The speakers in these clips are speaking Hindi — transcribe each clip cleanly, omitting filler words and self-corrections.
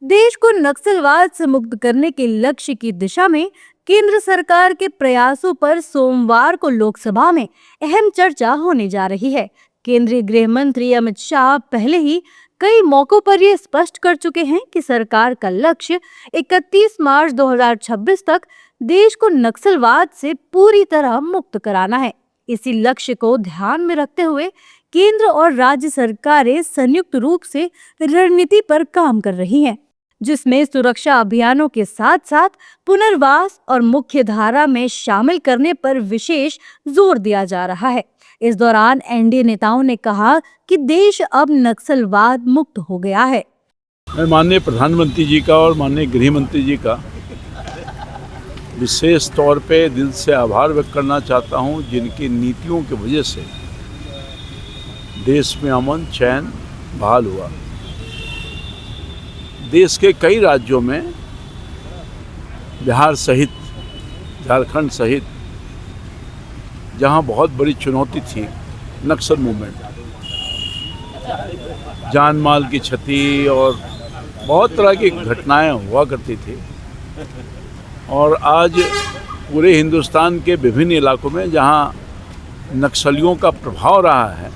देश को नक्सलवाद से मुक्त करने के लक्ष्य की दिशा में केंद्र सरकार के प्रयासों पर सोमवार को लोकसभा में अहम चर्चा होने जा रही है। केंद्रीय गृह मंत्री अमित शाह पहले ही कई मौकों पर ये स्पष्ट कर चुके हैं कि सरकार का लक्ष्य 31 मार्च 2026 तक देश को नक्सलवाद से पूरी तरह मुक्त कराना है। इसी लक्ष्य को ध्यान में रखते हुए केंद्र और राज्य सरकारें संयुक्त रूप से रणनीति पर काम कर रही हैं, जिसमें सुरक्षा अभियानों के साथ साथ पुनर्वास और मुख्य धारा में शामिल करने पर विशेष जोर दिया जा रहा है। इस दौरान एनडीए नेताओं ने कहा कि देश अब नक्सलवाद मुक्त हो गया है। मैं माननीय प्रधानमंत्री जी का और माननीय गृह मंत्री जी का विशेष तौर पे दिल से आभार व्यक्त करना चाहता हूं, जिनकी नीतियों की वजह से देश में अमन चैन बहाल हुआ। देश के कई राज्यों में, बिहार सहित, झारखंड सहित, जहां बहुत बड़ी चुनौती थी नक्सल मूवमेंट, जान माल की क्षति और बहुत तरह की घटनाएं हुआ करती थी, और आज पूरे हिंदुस्तान के विभिन्न इलाकों में जहां नक्सलियों का प्रभाव रहा है,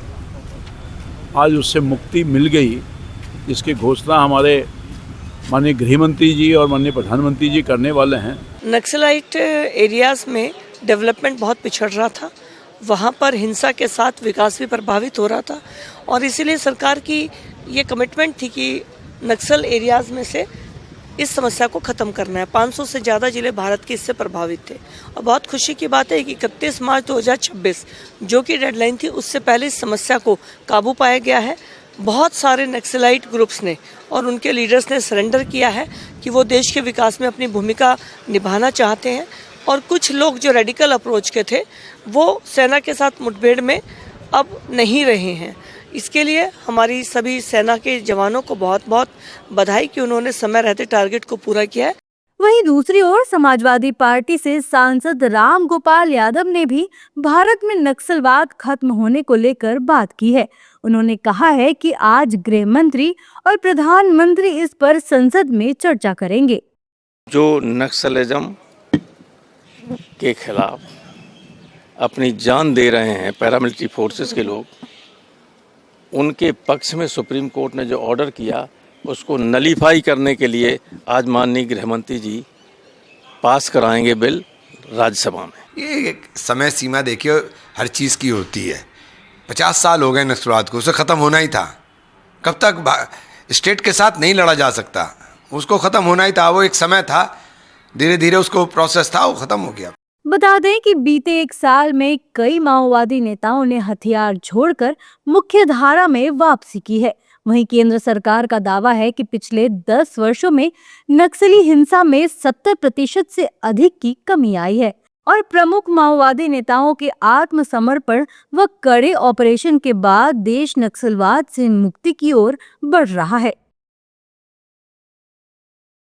आज उससे मुक्ति मिल गई, जिसकी घोषणा हमारे माननीय गृह मंत्री जी और माननीय प्रधानमंत्री जी करने वाले हैं। नक्सलाइट एरियाज में डेवलपमेंट बहुत पिछड़ रहा था, वहाँ पर हिंसा के साथ विकास भी प्रभावित हो रहा था, और इसीलिए सरकार की ये कमिटमेंट थी कि नक्सल एरियाज में से इस समस्या को ख़त्म करना है। 500 से ज़्यादा जिले भारत के इससे प्रभावित थे, और बहुत खुशी की बात है कि 31 मार्च 2026 जो कि डेडलाइन थी, उससे पहले इस समस्या को काबू पाया गया है। बहुत सारे नक्सलाइट ग्रुप्स ने और उनके लीडर्स ने सरेंडर किया है कि वो देश के विकास में अपनी भूमिका निभाना चाहते हैं, और कुछ लोग जो रेडिकल अप्रोच के थे वो सेना के साथ मुठभेड़ में अब नहीं रहे हैं। इसके लिए हमारी सभी सेना के जवानों को बहुत बहुत बधाई कि उन्होंने समय रहते टारगेट को पूरा किया है। वहीं दूसरी ओर समाजवादी पार्टी से सांसद राम गोपाल यादव ने भी भारत में नक्सलवाद खत्म होने को लेकर बात की है। उन्होंने कहा है कि आज गृह मंत्री और प्रधानमंत्री इस पर संसद में चर्चा करेंगे। जो नक्सलिज्म के खिलाफ अपनी जान दे रहे हैं पैरामिलिट्री फोर्सेस के लोग, उनके पक्ष में सुप्रीम कोर्ट ने जो ऑर्डर किया उसको नलीफाई करने के लिए आज माननीय गृह मंत्री जी पास कराएंगे बिल राज्यसभा में। ये एक समय सीमा देखिए हर चीज़ की होती है। 50 साल हो गए नक्सलवाद को, उसे ख़त्म होना ही था। कब तक स्टेट के साथ नहीं लड़ा जा सकता, उसको ख़त्म होना ही था। वो एक समय था, धीरे धीरे उसको प्रोसेस था, वो ख़त्म हो गया। बता दें कि बीते एक साल में कई माओवादी नेताओं ने हथियार छोड़कर मुख्य धारा में वापसी की है। वहीं केंद्र सरकार का दावा है कि पिछले 10 वर्षों में नक्सली हिंसा में 70% से अधिक की कमी आई है, और प्रमुख माओवादी नेताओं के आत्मसमर्पण व कड़े ऑपरेशन के बाद देश नक्सलवाद से मुक्ति की ओर बढ़ रहा है।